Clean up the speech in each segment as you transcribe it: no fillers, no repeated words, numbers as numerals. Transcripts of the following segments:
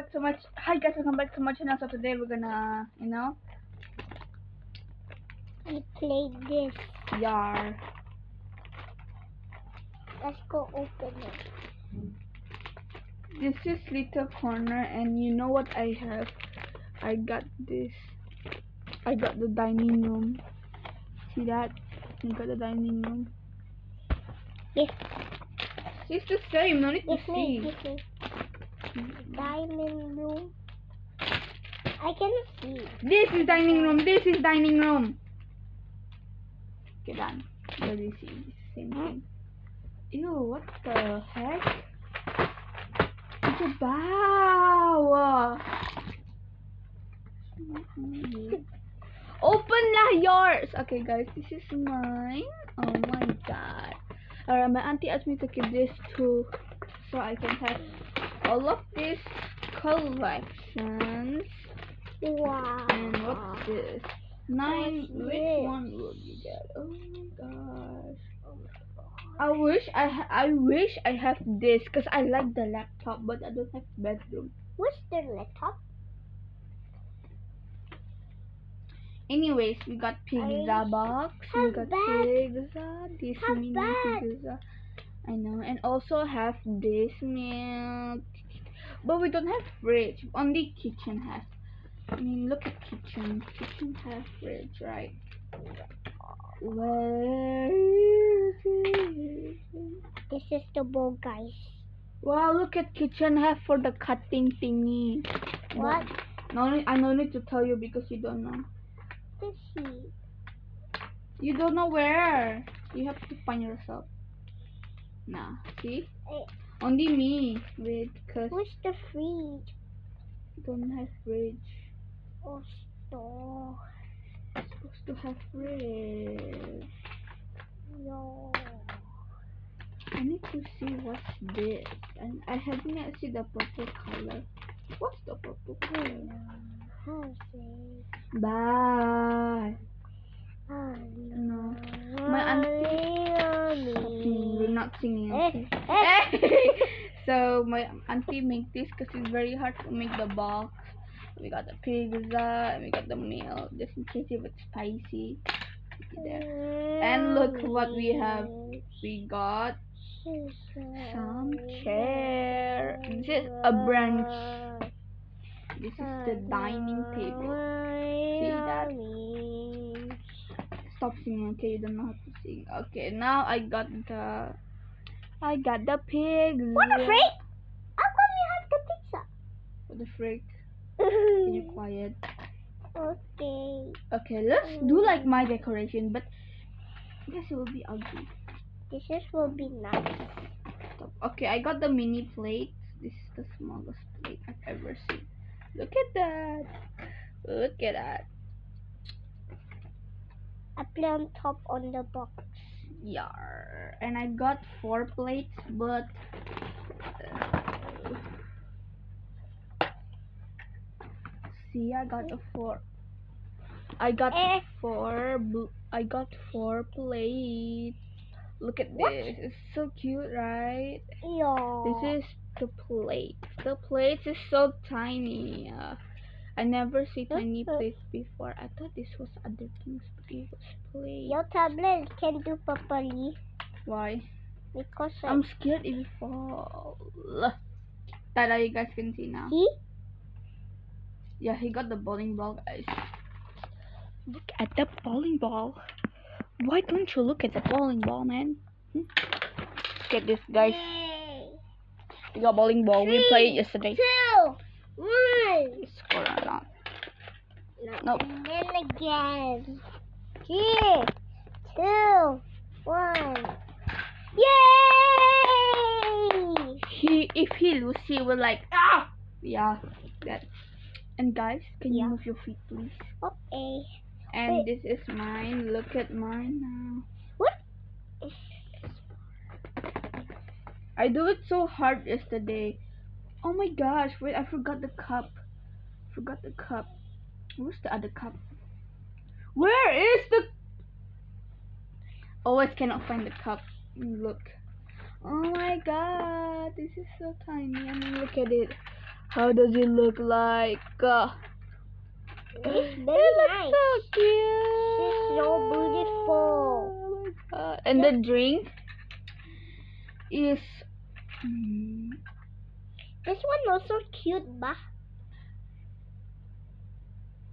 back to my hi guys, welcome back to my channel. So today we're gonna, We played this. yar. Let's go open it. This is little corner, and you know what I have? I got this. I got the dining room. See that? I got the dining room. Yes. It's the same. No need to Give me. see. Give me. Diamond room. I cannot see. This is dining room. This is dining room. Okay, done. Let me see. It's the same thing. Ew, what the heck? It's a bow. Open lah yours. Okay, guys, this is mine. Oh my god. Alright, my auntie asked me to keep this too, so I can have all of these collections. Wow. And what's this? 9. What's Which this? one will you get? Oh my gosh. Oh my God. I wish I have this because I like the laptop, but I don't have bedroom. What's the laptop? Anyways, we got pizza box. We How got bad? pizza. This How mini bad? pizza. I know, and also have this milk. But we don't have fridge. Only kitchen has. I mean, look at kitchen. Kitchen has fridge, right? Where is it? This is the bowl, guys. Wow, look at kitchen have for the cutting thingy. What? No, I no need to tell you because you don't know. This is. You don't know where. You have to find yourself. Nah, see? Only me. Wait, cause What's the fridge? don't have fridge. Oh, store. Supposed to have fridge. No. I need to see what's this. And I haven't yet seen the purple color. What's the purple color? How's it? Bye. Oh, No. My auntie. We're not singing. Okay? So my auntie make this because it's very hard to make the box. We got the pizza and we got the meal just in case if it's spicy. There. And look what we have. We got some chair. This is a branch. This is the dining table. See that? Stop singing, okay? You don't know how to sing. Okay, now I got the pigs. What the freak? How come you have the pizza? What the freak? Can you quiet? Okay. Okay, let's do like my decoration, but I guess it will be ugly. This will be nice. Stop. Okay, I got the mini plate. This is the smallest plate I've ever seen. Look at that. Look at that. I play on top on the box. Yar. And I got 4 plates, but see, I got a 4. I got 4. I got 4 plates. Look at What? this. It's so cute, right? Yeah. This is the plate. The plate is so tiny. I never see tiny plates before. I thought this was other things, but it was plate. Your tablet can do properly. Why? Because I'm scared it will fall. Tada, you guys can see now. See? Yeah, he got the bowling ball, guys. Look at the bowling ball. Why don't you look at the bowling ball, man? Look at this, guys. Yay. We got bowling ball. 3, We played it yesterday. 2, 1. Score or not? No. Nope. And then again. 3, 2, 1. Yay! If he lose, he will like yeah, that. And guys, can you Yeah. move your feet, please? Okay. And Wait. this is mine. Look at mine now. What? I do it so hard yesterday. Oh my gosh! Wait, I forgot the cup. Forgot the cup. Where's the other cup? Where is the? Always cannot find the cup. Look. Oh my god, this is so tiny. I mean, look at it. How does it look like? It's It very looks nice. so cute. It's so beautiful. Oh my God. And the drink is This one also cute, bah.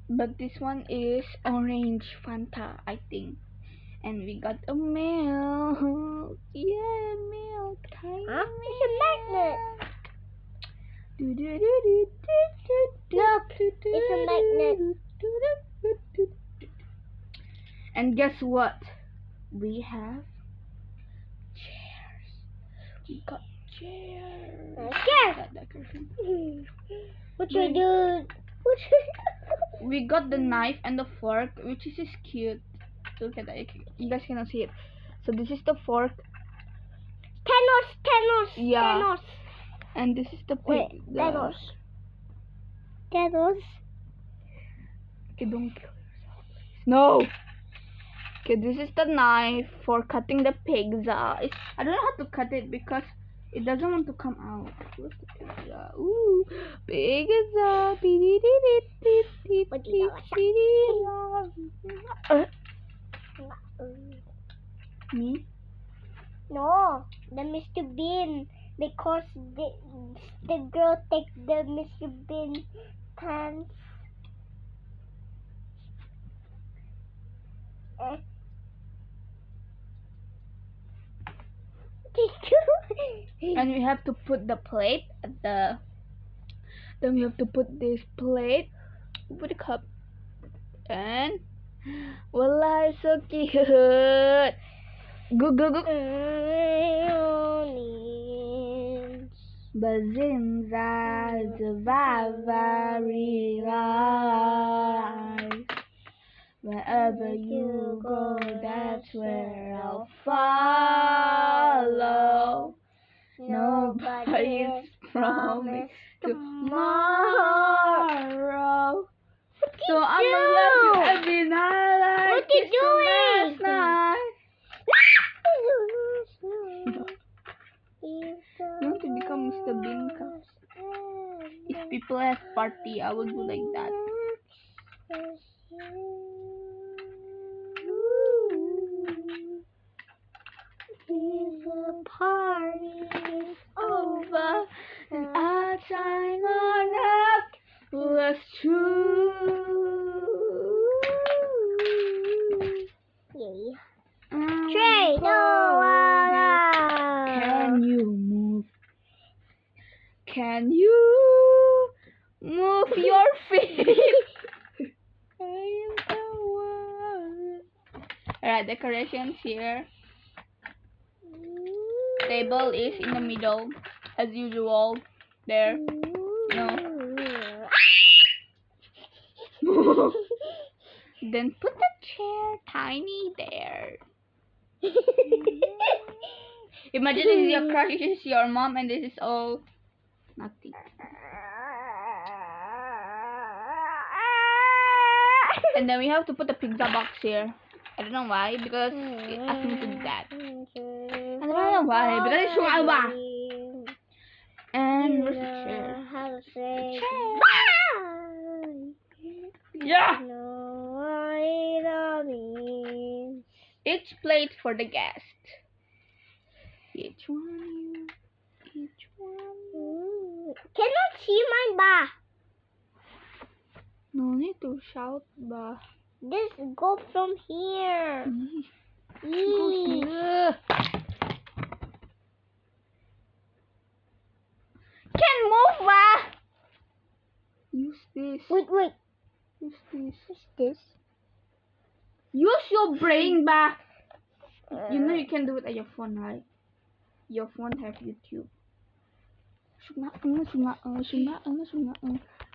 but this one is orange Fanta, I think. And we got a milk. Yeah, milk. Tiny Huh? It's a magnet. Look, it's a magnet. And guess what? We have chairs. We got chairs. Chairs. That decoration. What you do? What We got the knife and the fork, which is cute. Look at that. You guys cannot see it. So this is the fork. Thanos. Yeah. Thanos. And this is the Wait, pig. Thanos. Thanos. Okay, don't kill yourself, please. No! Okay, this is the knife for cutting the pizza. I don't know how to cut it because it doesn't want to come out. Where's the pizza? Ooh, pizza. Me? No, the Mr. Bean. Because the girl take the Mr. Bean pants. And we have to put the plate at the. Then we have to put this plate over the cup. And voila, it's so cute. Go go go. Bazinza very life. Wherever you go, that's where I'll follow. Nobody's promised tomorrow. So I'm gonna love you every night. Like What you doing? Last night. You want to become Mr. Bean? If people have party, I will do like that. The party's Over and our time on earth was true. Yeah. I'm Trade Can you move? Can you move your feet? I am the one. Alright, decorations here. Table is in the middle, as usual. There. No. Then put the chair tiny there. Imagine this is your crush, this is your mom, and this is all nothing. And then we have to put the pizza box here. I don't know why, because it asked me to do that. I don't know why, because it's Alba. And where's the chair? How to say Yeah! no, Each plate for the guest. Each one. Cannot see mine, ba. No need to shout, ba. This go from here. Go here. Can move, ba. Use this. Wait. Use this. What's this? Use your brain, ba. You know you can do it on your phone, right? Your phone have YouTube.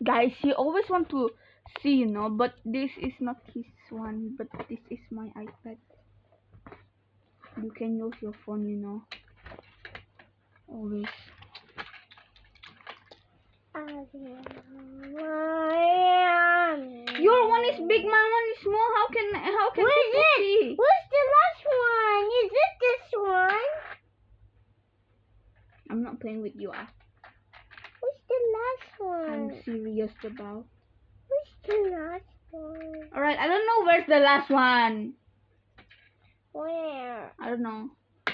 Guys, he always want to see, you know, but this is not his one, but this is my iPad. You can use your phone, you know. Always. Your one is big, my one is small. How can What is people it? see? What's the last one? Is it this one? I'm not playing with you. What's the last one? I'm one? serious about. Where's the last one? Alright, I don't know where's the last one. Where? I don't know. I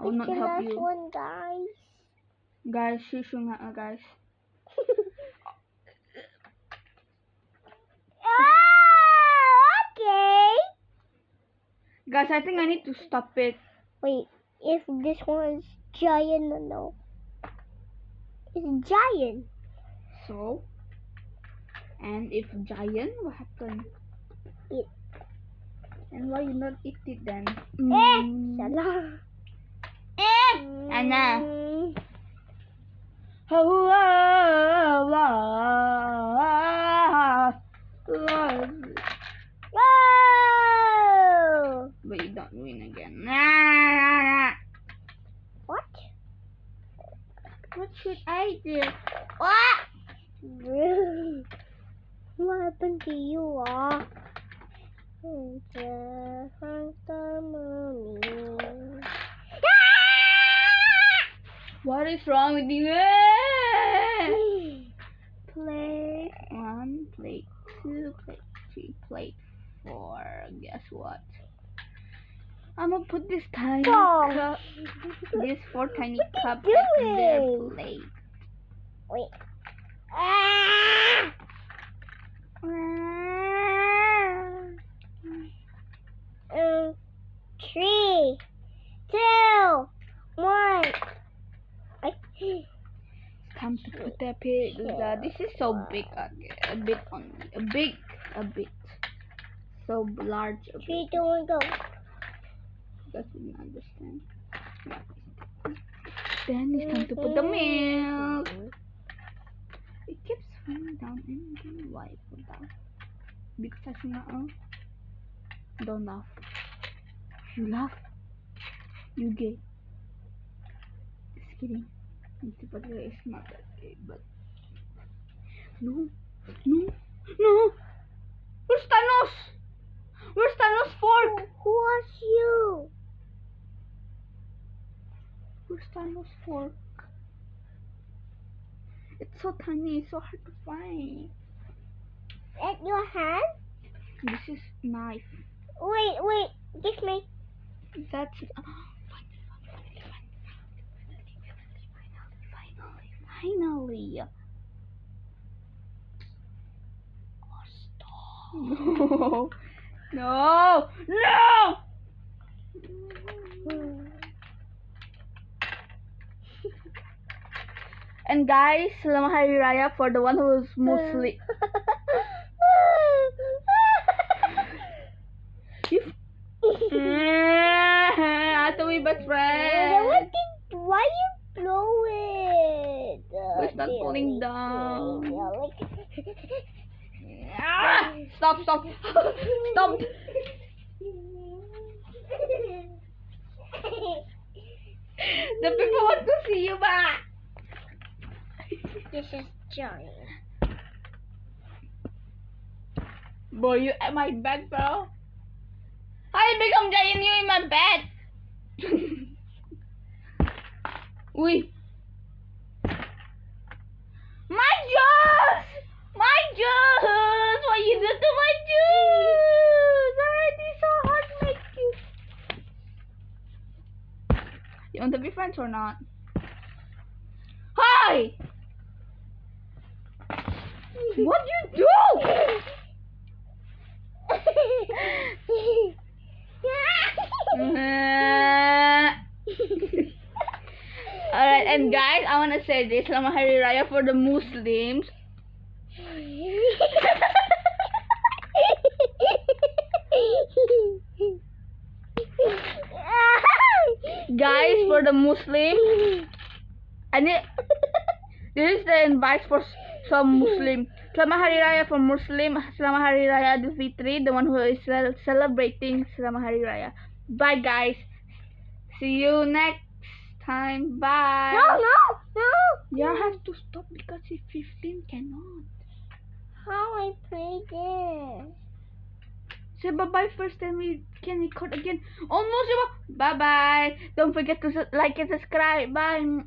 will Where's not the help last you. one, guys? Guys, shush guys. Okay. Guys, I think I need to stop it. Wait, if this one's giant or no? It's giant. So, and if giant, what happened? Eat. And why you not eat it then? Salah. Anna. Mm. Oh, Whoa! but you don't win again. What? What should I do? What? What happened to you, What is wrong with you? Plate 1, plate 2, plate 3, plate 4. Guess what? I'm gonna put this tiny cup, these 4 tiny cups you at their doing? plate. Wait. 3, 2, 1. Time to put that pizza. This is so big, a bit only, a bit, so large. A 3, bit. 2, 1, go. You guys didn't understand. Yeah. Then it's time to put the milk. It keeps falling down and why it fall down? Because I think don't laugh. You laugh, you gay. Just kidding. It's not that gay, but no. Where's Thanos? Where's Thanos fork? Who was you? Where's Thanos fork? It's so tiny, it's so hard to find. At your hand? This is knife. Wait. Give me. That's finally. Oh, stop. No. And guys, Selamat Hari Raya for the one who is Muslim. After we best friends. Why you blow it? It's not falling down. Billy. Stop. Stop. The people want to see you back. This is giant. Boy, you at my bed, bro. I become giant, you in my bed. Uy. My juice! What you do to my juice? Already so hard to make you. You want to be friends or not? Hi! What you do? Alright, and guys, I wanna say this, Selamat Hari Raya for the Muslims. Guys, for the Muslim, I need, this is the invite for some Muslim. Selamat Hari Raya for Muslim. Selamat Hari Raya Idul Fitri, the one who is celebrating Selamat Hari Raya. Bye guys. See you next time. Bye. No. You have to stop because if 15 cannot. How I play this? Say bye-bye first, then we can record again. Almost. Bye-bye. Don't forget to like and subscribe. Bye.